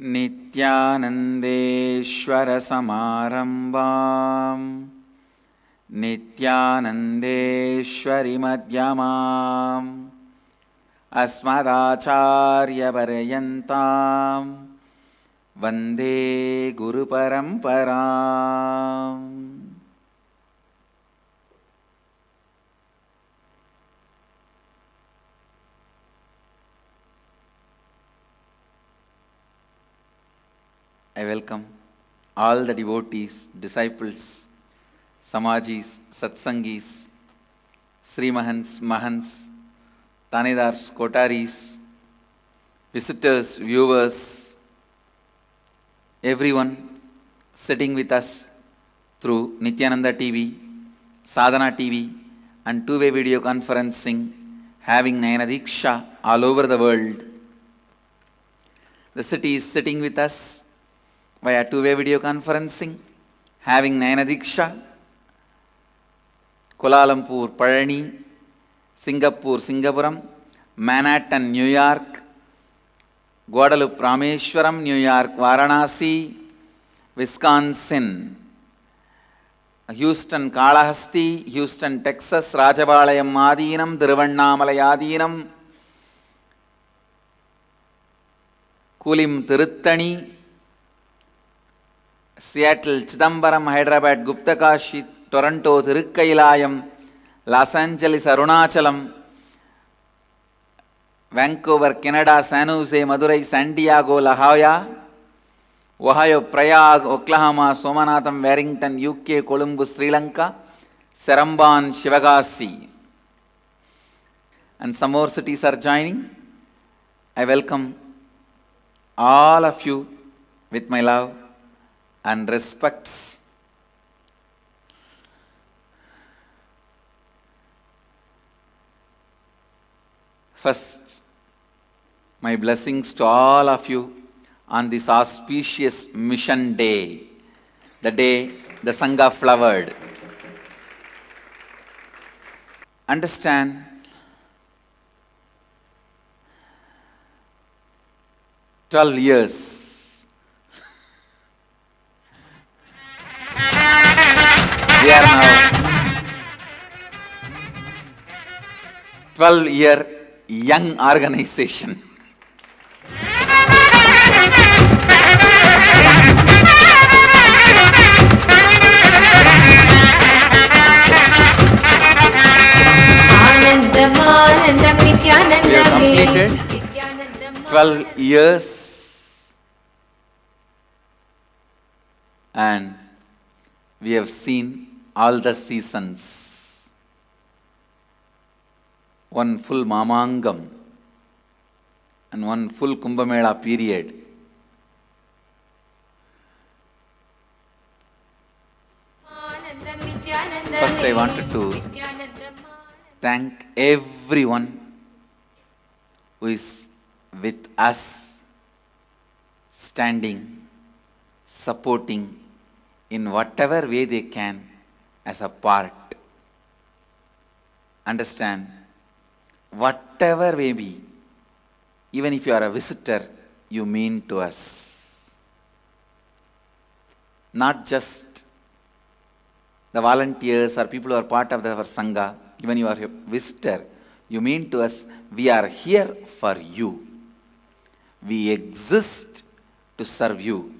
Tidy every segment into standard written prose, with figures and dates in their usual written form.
नित्यानन्देश्वरसमारम्भाम् नित्यानन्देश्वरिमध्यमाम् अस्मदाचार्यपर्यन्तां वन्दे गुरुपरम्पराम्. I welcome all the devotees, disciples, Samajis, Satsangis, Sri Mahants, Mahants, Tanedars, Kotaris, visitors, viewers, everyone sitting with us through Nityananda TV, Sadhana TV and two-way video conferencing, having Nayana Diksha all over the world. The city is sitting with us via two-way video conferencing, having Nayana Diksha, Kuala Lumpur, Palani, Singapore, Singapuram, Manhattan, New York, Guadalupe, Rameshwaram, New York, Varanasi, Wisconsin, Houston, Kalahasti, Houston, Texas, Rajabalayam, Madinam, Thiruvannamalai, Kulim, Tiruttani, Seattle, Chidambaram, Hyderabad, Guptakashi, Toronto, Thirukkailayam, Los Angeles, Arunachalam, Vancouver, Canada, San Jose, Madurai, Santiago, La Jolla, Ohio, Prague, Oklahoma, Somanatham, Warrington, UK, Colombo, Sri Lanka, Seremban, Shivagasi. And some more cities are joining. I welcome all of you with my love and respects. First, my blessings to all of you on this auspicious mission day, the day the Sangha flowered. Understand, "12 years. We are now 12-year young organization. We have completed 12 years and we have seen all the seasons. One full Mamangam and one full Kumbh Mela period. First, I wanted to thank everyone who is with us, standing, supporting in whatever way they can as a part. Understand, whatever may be, even if you are a visitor, you mean to us. Not just the volunteers or people who are part of our Sangha, even you are a visitor, you mean to us, we are here for you. We exist to serve you.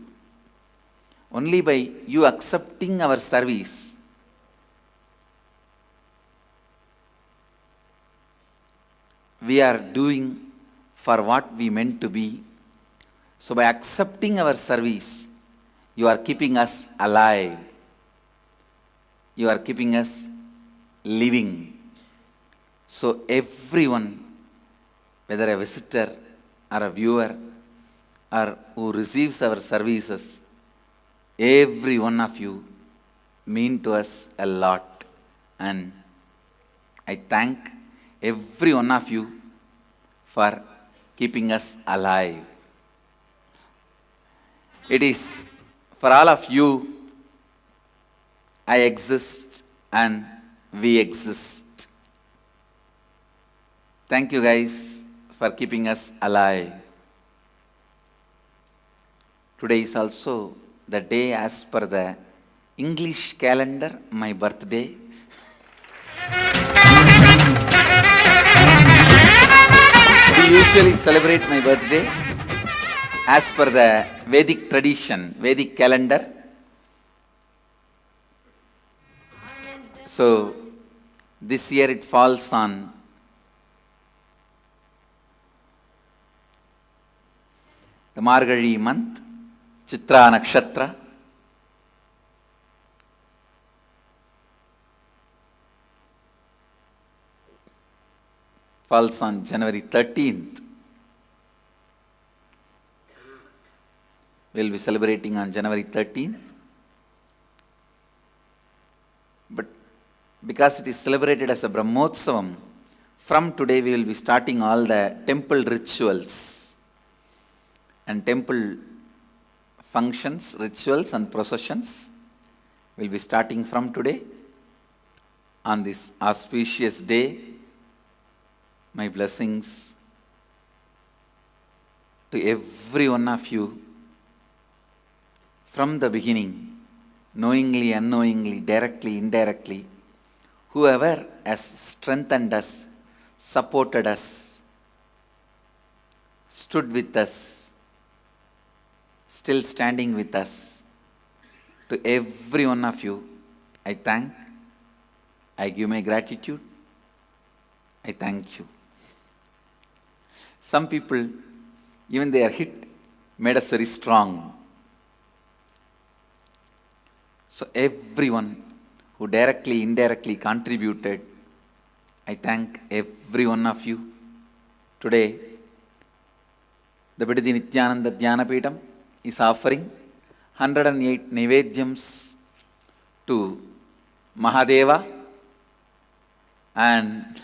Only by you accepting our service, we are doing for what we meant to be. So by accepting our service, you are keeping us alive. You are keeping us living. So everyone, whether a visitor or a viewer or who receives our services, every one of you mean to us a lot. And I thank every one of you for keeping us alive. It is for all of you I exist and we exist. Thank you guys for keeping us alive. Today is also the day as per the English calendar, my birthday. We usually celebrate my birthday as per the Vedic tradition, Vedic calendar. So, this year it falls on the Margazhi month, Chitra Nakshatra. Falls on January 13th. We'll be celebrating on January 13th. But because it is celebrated as a Brahmotsavam, from today we will be starting all the temple rituals and temple functions, rituals and processions. We'll be starting from today on this auspicious day. My blessings to every one of you from the beginning, knowingly, unknowingly, directly, indirectly, whoever has strengthened us, supported us, stood with us, still standing with us, to every one of you, I thank, I give my gratitude, I thank you. Some people, even their hit, made us very strong. So everyone who directly, indirectly contributed, I thank every one of you. Today, the Bidadi Nityananda Dhyanapitham is offering 108 Nivedyams to Mahadeva, and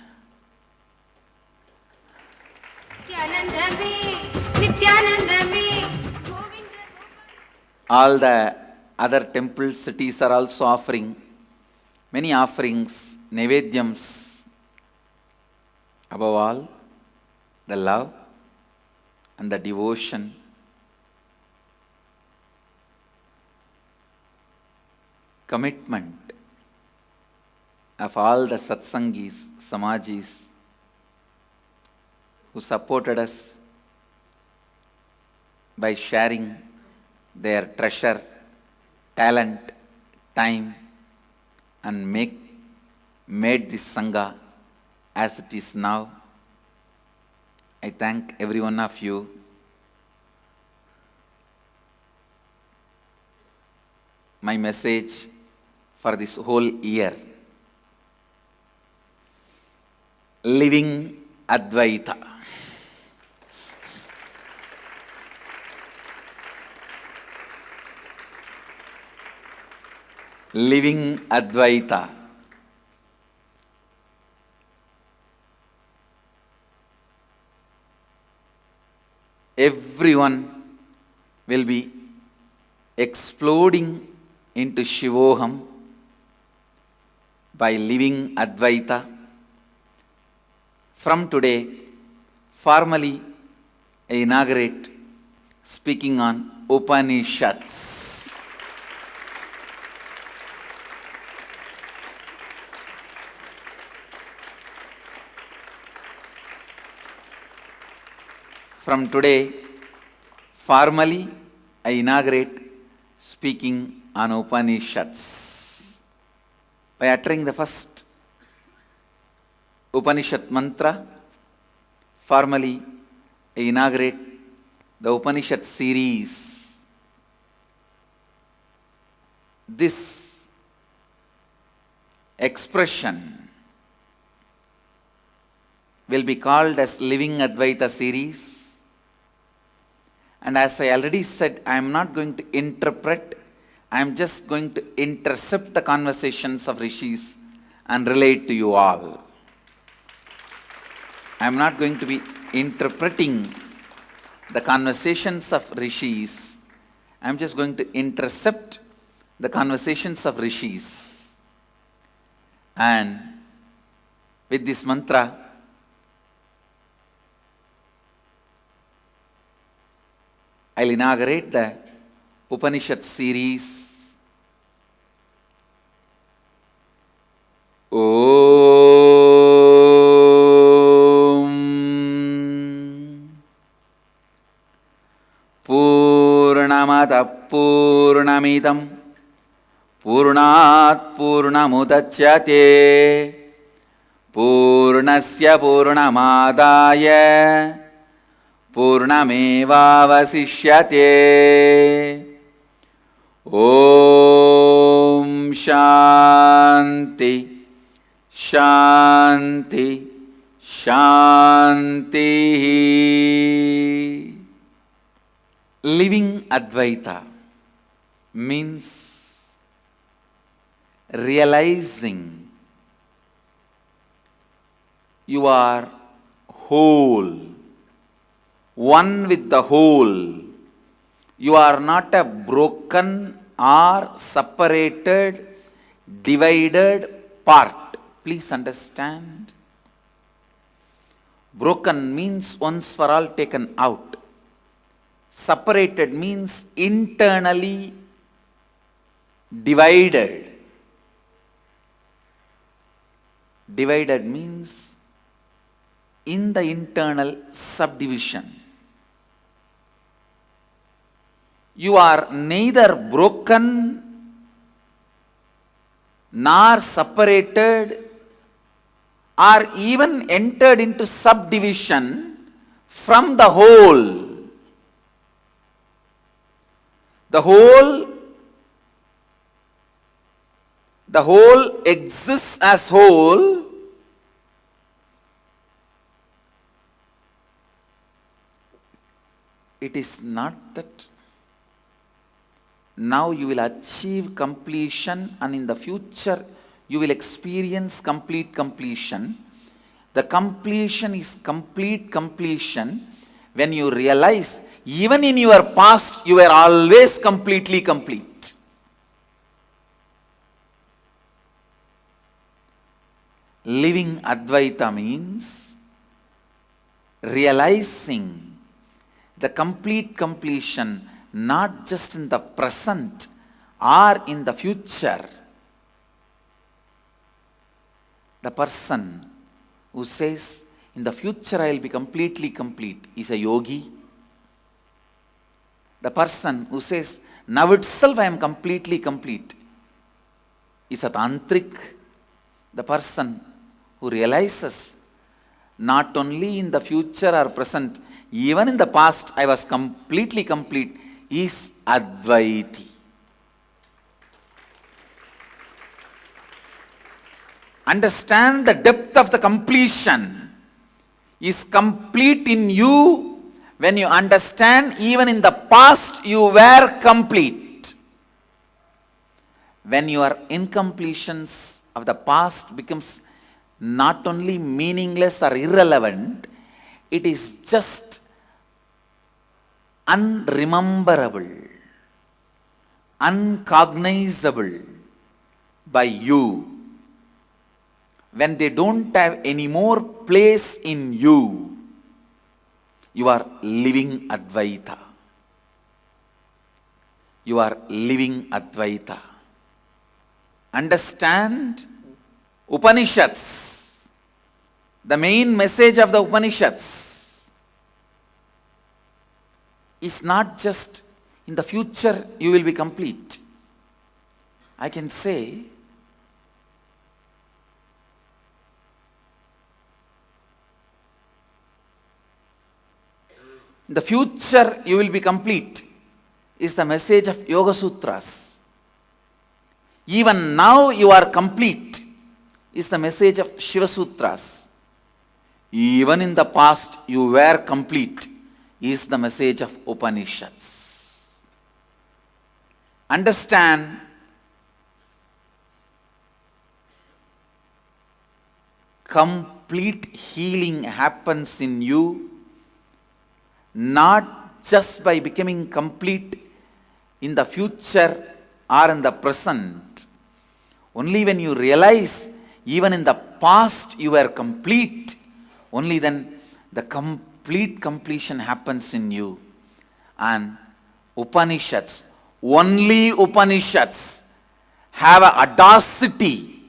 all the other temple cities are also offering many offerings, Nivedyams. Above all, the love and the devotion, commitment of all the satsangis, samajis who supported us by sharing their treasure, talent, time, and made this Sangha as it is now. I thank every one of you. My message for this whole year: living Advaita. Living Advaita. Everyone will be exploding into Shivoham by living Advaita. From today, formally I inaugurate speaking on Upanishads. From today, formally, I inaugurate speaking on Upanishads. By uttering the first Upanishad mantra, formally, I inaugurate the Upanishad series. This expression will be called as Living Advaita series. And as I already said, I am not going to interpret, I am just going to intercept the conversations of rishis and relate to you all. I am not going to be interpreting the conversations of rishis, I am just going to intercept the conversations of rishis. And with this mantra, I'll inaugurate the Upanishad series. Om Purnamada Purnamidam Purnat Purnamudachyate Purnasya Purnamadaya Purnamevavasishyate. Om Shanti Shanti Shanti. Living Advaita means realizing you are whole, one with the whole. You are not a broken or separated, divided part. Please understand. Broken means once for all taken out. Separated means internally divided. Divided means in the internal subdivision. You are neither broken nor separated or even entered into subdivision from the whole. The whole exists as whole. It is not that now you will achieve completion and in the future you will experience complete completion. The completion is complete completion when you realize even in your past you were always completely complete. Living Advaita means realizing the complete completion not just in the present or in the future. The person who says, in the future I will be completely complete, is a yogi. The person who says, now itself I am completely complete, is a tantric. The person who realizes, not only in the future or present, even in the past I was completely complete, is Advaiti. Understand the depth of the completion is complete in you when you understand even in the past you were complete. When your incompletions of the past becomes not only meaningless or irrelevant, it is just unrememberable, uncognizable by you. When they don't have any more place in you, you are living Advaita. You are living Advaita. Understand Upanishads. The main message of the Upanishads is not just in the future you will be complete. I can say, in the future you will be complete is the message of Yoga Sutras. Even now you are complete is the message of Shiva Sutras. Even in the past you were complete is the message of Upanishads. Understand, complete healing happens in you not just by becoming complete in the future or in the present. Only when you realize even in the past you were complete, only then the complete completion happens in you. And Upanishads Only Upanishads have a audacity.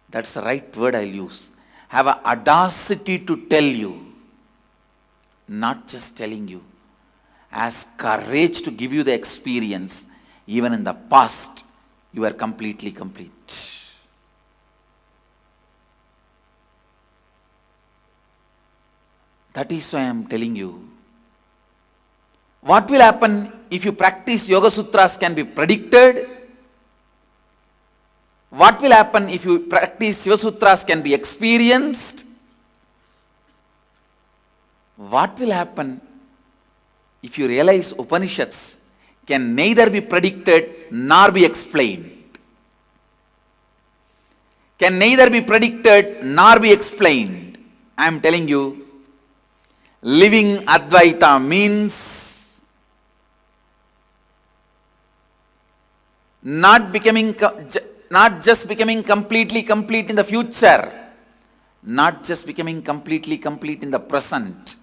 That's the right word I'll use. Have a audacity to tell you, not just telling you, has courage to give you the experience. Even in the past, you were completely complete. That is why I am telling you. What will happen if you practice Yoga Sutras can be predicted? What will happen if you practice Yoga Sutras can be experienced? What will happen if you realize Upanishads can neither be predicted nor be explained? Can neither be predicted nor be explained. I am telling you, living Advaita means not just becoming completely complete in the future, not just becoming completely complete in the present,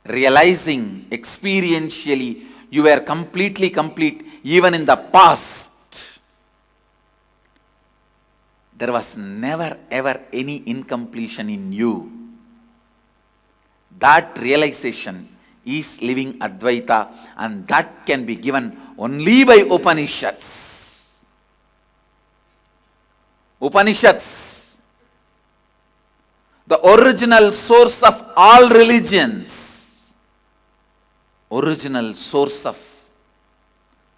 realizing experientially you were completely complete even in the past. There was never ever any incompletion in you. That realization is living Advaita, and that can be given only by Upanishads. Upanishads, the original source of all religions, original source of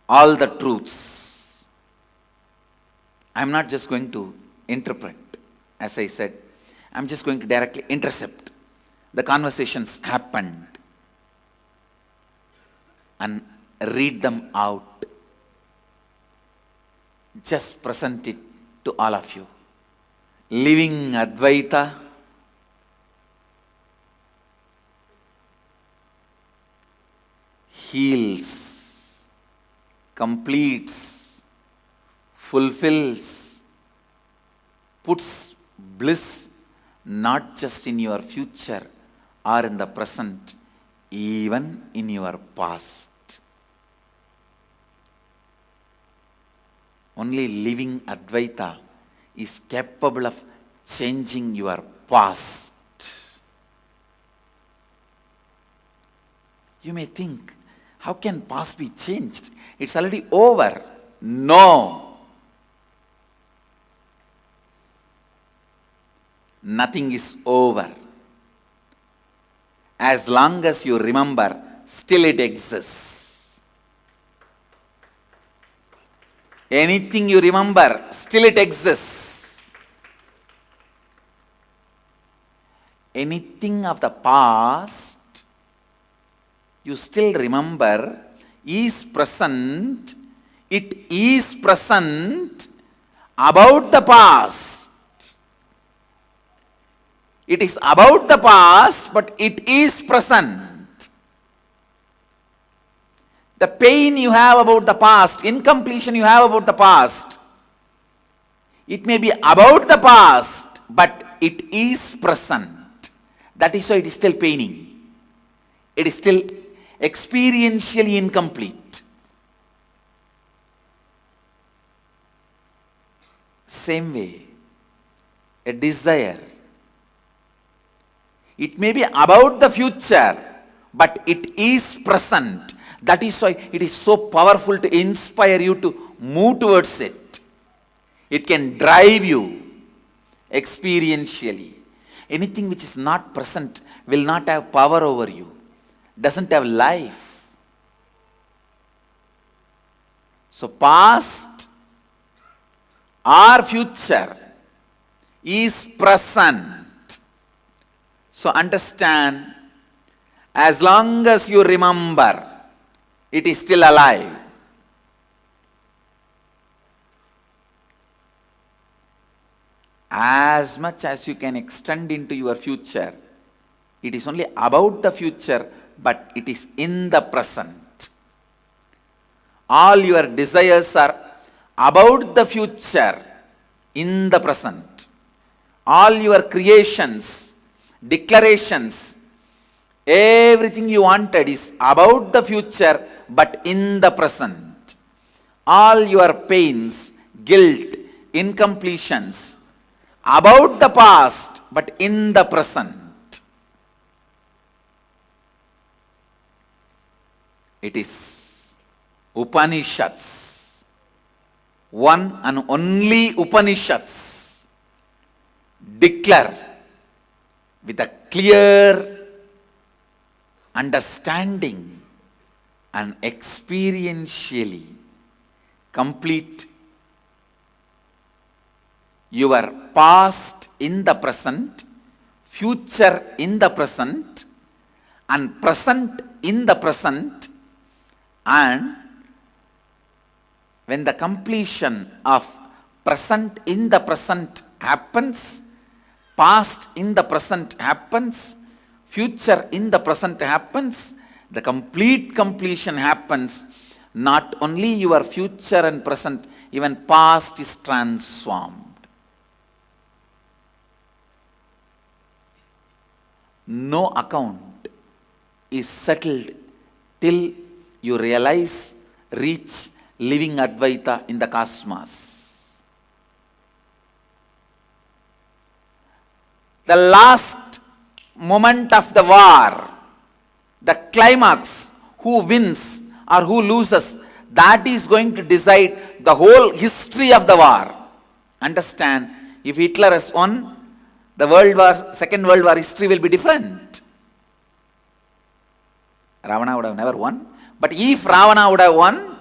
all the truths. I am not just going to interpret, as I said, I am just going to directly intercept. The conversations happened and read them out. Just present it to all of you. Living Advaita, heals, completes, fulfills, puts bliss not just in your future or in the present, even in your past. Only living Advaita is capable of changing your past. You may think, how can past be changed? It's already over. No. Nothing is over. As long as you remember, still it exists. Anything you remember, still it exists. Anything of the past you still remember is present. It is present about the past. It is about the past, but it is present. The pain you have about the past, incompletion you have about the past, it may be about the past, but it is present. That is why it is still paining. It is still experientially incomplete. Same way, a desire, it may be about the future, but it is present. That is why it is so powerful to inspire you to move towards it. It can drive you experientially. Anything which is not present will not have power over you, doesn't have life. So past or future is present. So understand, as long as you remember, it is still alive. As much as you can extend into your future, it is only about the future, but it is in the present. All your desires are about the future, in the present. All your creations, declarations, everything you wanted is about the future, but in the present. All your pains, guilt, incompletions, about the past, but in the present. It is Upanishads, one and only Upanishads, declare with a clear understanding and experientially complete your past in the present, future in the present, and present in the present, and when the completion of present in the present happens, past in the present happens, future in the present happens, the complete completion happens, not only your future and present, even past is transformed. No account is settled till you realize, reach living Advaita in the cosmos. The last moment of the war, the climax, who wins or who loses, that is going to decide the whole history of the war. Understand, if Hitler has won, the World War, Second World War history will be different. Ravana would have never won. But if Ravana would have won,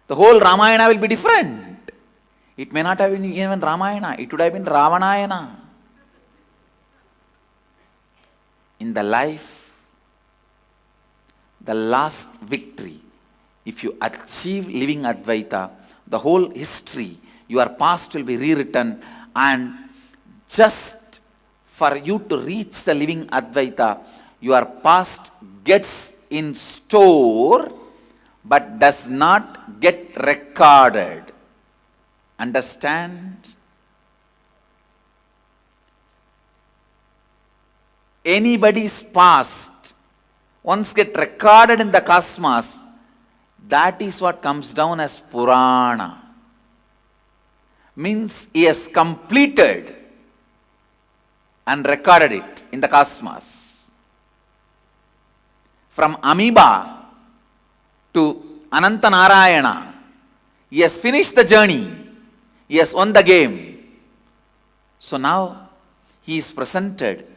the whole Ramayana will be different. It may not have been even Ramayana, it would have been Ravanayana. In the life, the last victory, if you achieve living Advaita, the whole history, your past will be rewritten, and just for you to reach the living Advaita, your past gets in store but does not get recorded. Understand? Anybody's past once get recorded in the cosmos, that is what comes down as Purana. Means he has completed and recorded it in the cosmos. From amoeba to Anantanarayana, he has finished the journey. He has won the game. So now he is presented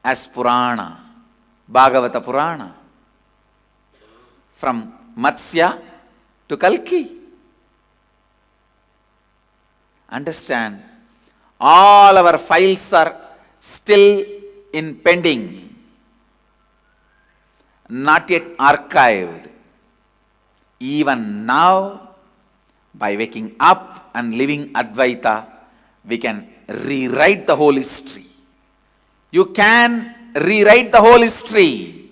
as Purana, Bhagavata Purana. From Matsya to Kalki. Understand, all our files are still in pending, not yet archived. Even now, by waking up and living Advaita, we can rewrite the whole history. You can rewrite the whole history.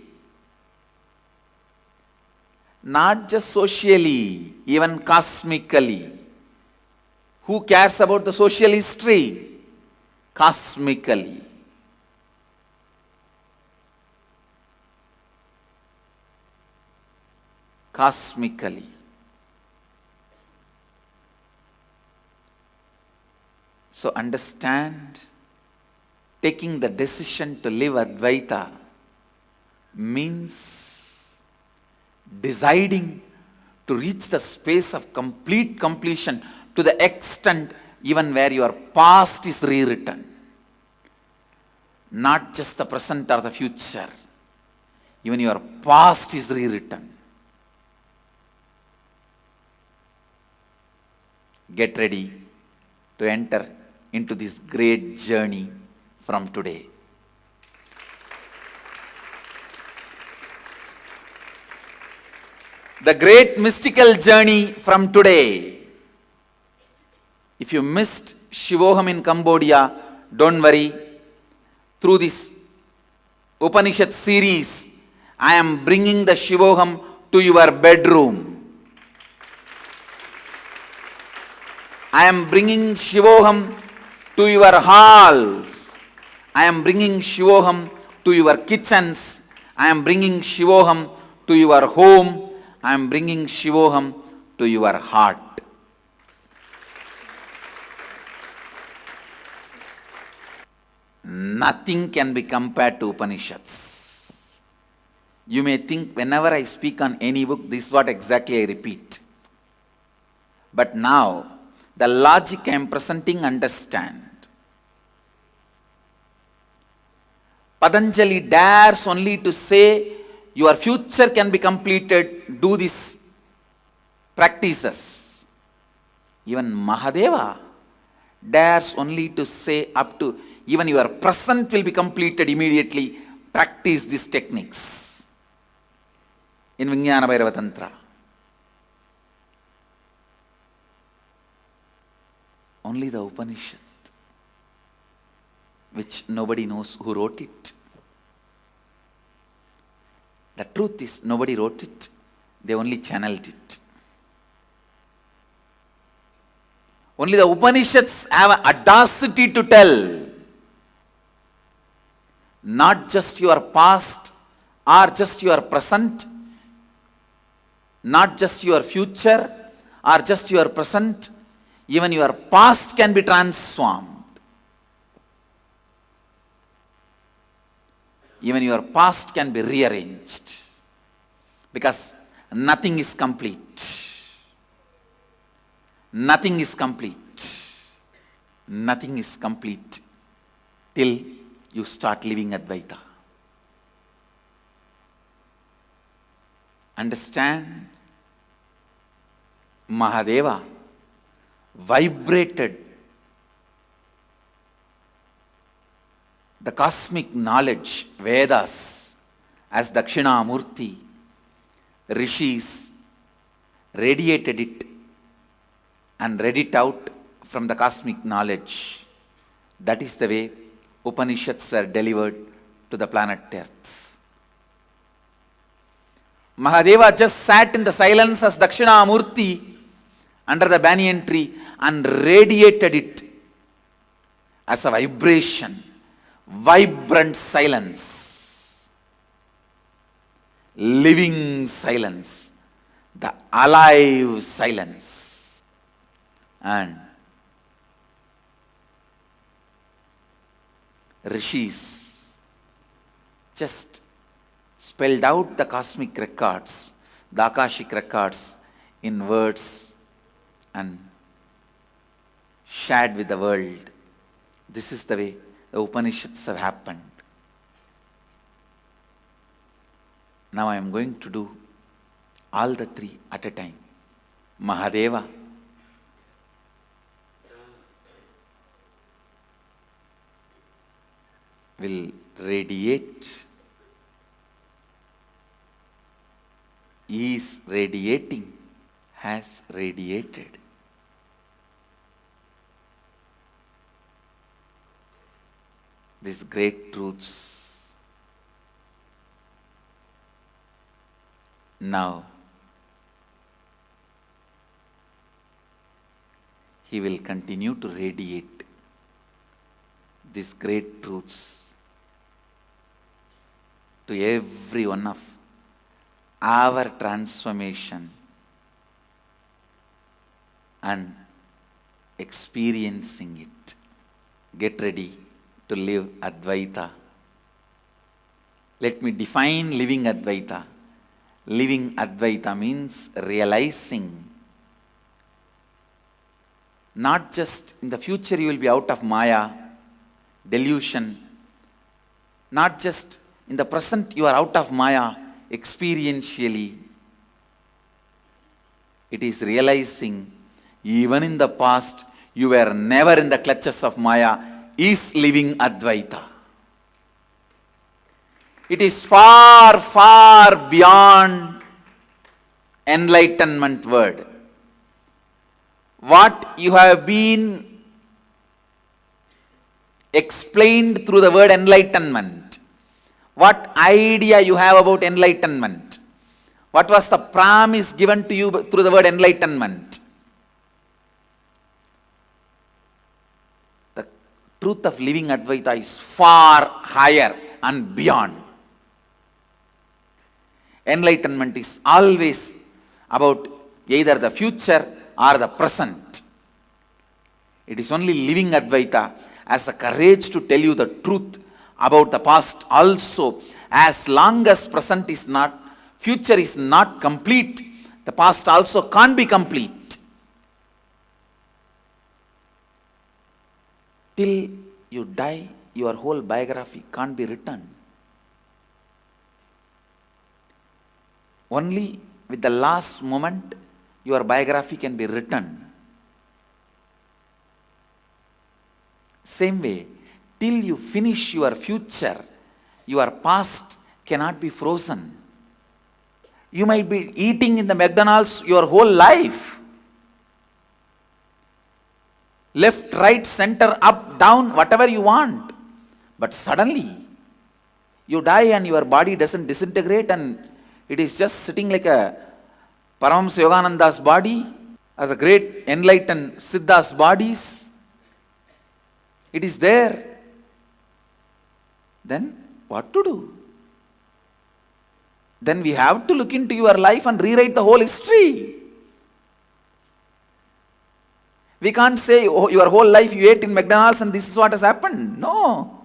Not just socially, even cosmically. Who cares about the social history? Cosmically. Cosmically. So understand, taking the decision to live Advaita means deciding to reach the space of complete completion to the extent even where your past is rewritten. Not just the present or the future. Even your past is rewritten. Get ready to enter into this great journey from today. The great mystical journey from today. If you missed Shivoham in Cambodia, don't worry. Through this Upanishad series, I am bringing the Shivoham to your bedroom. I am bringing Shivoham to your halls. I am bringing Shivoham to your kitchens. I am bringing Shivoham to your home. I am bringing Shivoham to your heart. Nothing can be compared to Upanishads. You may think whenever I speak on any book, this is what exactly I repeat. But now, the logic I am presenting, understand. Patanjali dares only to say, your future can be completed, do these practices. Even Mahadeva dares only to say up to, even your present will be completed immediately, practice these techniques. In Vijnana Bhairava Tantra. Only the Upanishad, which nobody knows who wrote it. The truth is, nobody wrote it, they only channeled it. Only the Upanishads have an audacity to tell, not just your past or just your present, not just your future or just your present, even your past can be transformed. Even your past can be rearranged. Because nothing is complete. Nothing is complete. Nothing is complete till you start living Advaita. Understand? Mahadeva vibrated the cosmic knowledge, Vedas, as Dakshinamurti. Rishis radiated it and read it out from the cosmic knowledge. That is the way Upanishads were delivered to the planet Earth. Mahadeva just sat in the silence as Dakshinamurti under the banyan tree and radiated it as a vibration, vibrant silence, living silence, the alive silence. And Rishis just spelled out the cosmic records, the Akashic records in words and shared with the world. This is the way the Upanishads have happened. Now I am going to do all the three at a time. Mahadeva, will radiate, is radiating, has radiated. These great truths. Now, he will continue to radiate these great truths to every one of our transformation and experiencing it. Get ready to live Advaita. Let me define living Advaita. Living Advaita means realizing not just in the future you will be out of Maya, delusion, not just in the present you are out of Maya experientially. It is realizing even in the past you were never in the clutches of Maya, is living Advaita. It is far, far beyond enlightenment word. What you have been explained through the word enlightenment, what idea you have about enlightenment, what was the promise given to you through the word enlightenment. The truth of living Advaita is far higher and beyond. Enlightenment is always about either the future or the present. It is only living Advaita has the courage to tell you the truth about the past also. As long as present is not, future is not complete, the past also can't be complete. Till you die, your whole biography can't be written. Only with the last moment, your biography can be written. Same way, till you finish your future, your past cannot be frozen. You might be eating in the McDonald's your whole life. Left, right, center, up, down, whatever you want. But suddenly, you die and your body doesn't disintegrate and it is just sitting like a Paramahamsa Yogananda's body, as a great enlightened Siddha's bodies. It is there. Then what to do? Then we have to look into your life and rewrite the whole history. We can't say, oh, your whole life you ate in McDonald's and this is what has happened. No.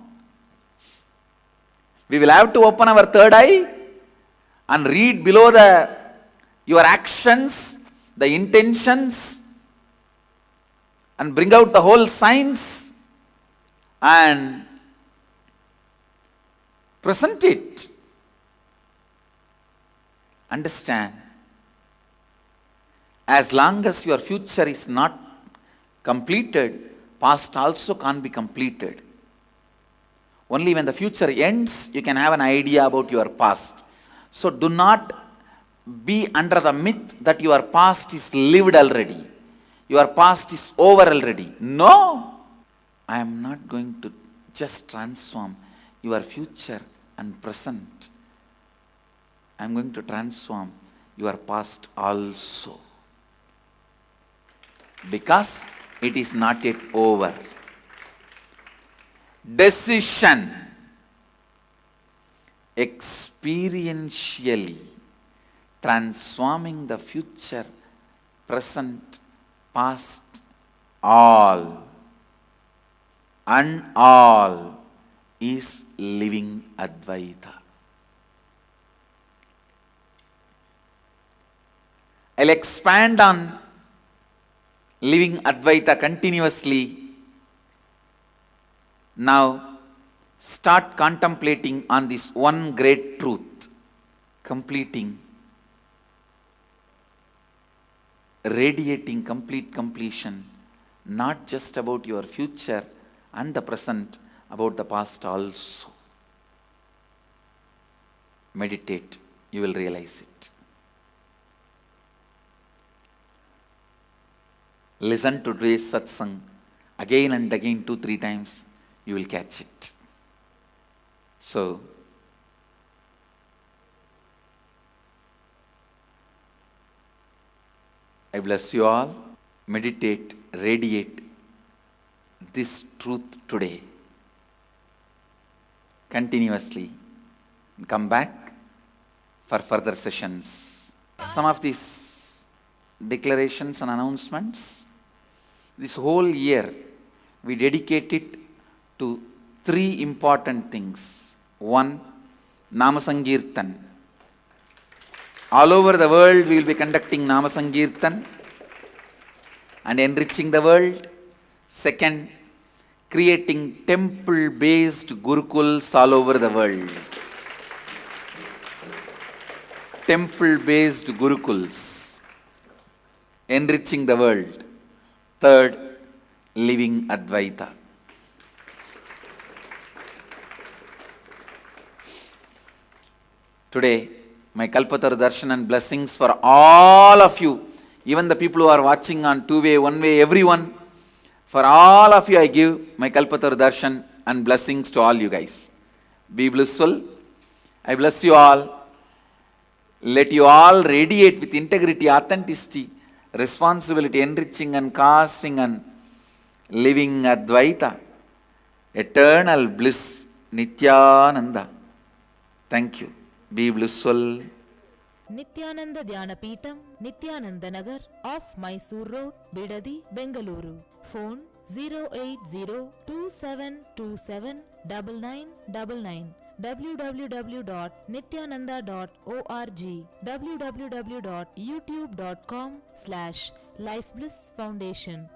We will have to open our third eye and read below your actions, the intentions, and bring out the whole science and present it. Understand, as long as your future is not completed, past also can't be completed. Only when the future ends, you can have an idea about your past. So do not be under the myth that your past is lived already. Your past is over already. No! I am not going to just transform your future and present. I am going to transform your past also. Because it is not yet over. Decision. Experientially transforming the future, present, past, all. And all is living Advaita. I'll expand on living Advaita continuously. Now, start contemplating on this one great truth, completing, radiating complete completion, not just about your future and the present, about the past also. Meditate, you will realize it. Listen to today's satsang again and again, 2-3 times, you will catch it. So, I bless you all. Meditate, radiate this truth today continuously. Come back for further sessions. Some of these declarations and announcements, this whole year we dedicate it to 3 important things. 1, Namasankirtan. All over the world we will be conducting Namasankirtan and enriching the world. 2, creating temple-based Gurukuls all over the world. Temple-based Gurukuls, enriching the world. 3, living Advaita. Today, my Kalpataru Darshan and blessings for all of you, even the people who are watching on 2-way, 1-way, everyone. For all of you I give my Kalpataru Darshan and blessings to all you guys. Be blissful. I bless you all. Let you all radiate with integrity, authenticity, responsibility, enriching and causing and living Advaita. Eternal bliss, Nityananda. Thank you. Be blissful. Nityananda Dhyanapitham, Nityananda Nagar, off Mysore Road, Bidadi, Bengaluru. Phone 08027279999. www.nityananda.org, www.youtube.com/Life Bliss Foundation.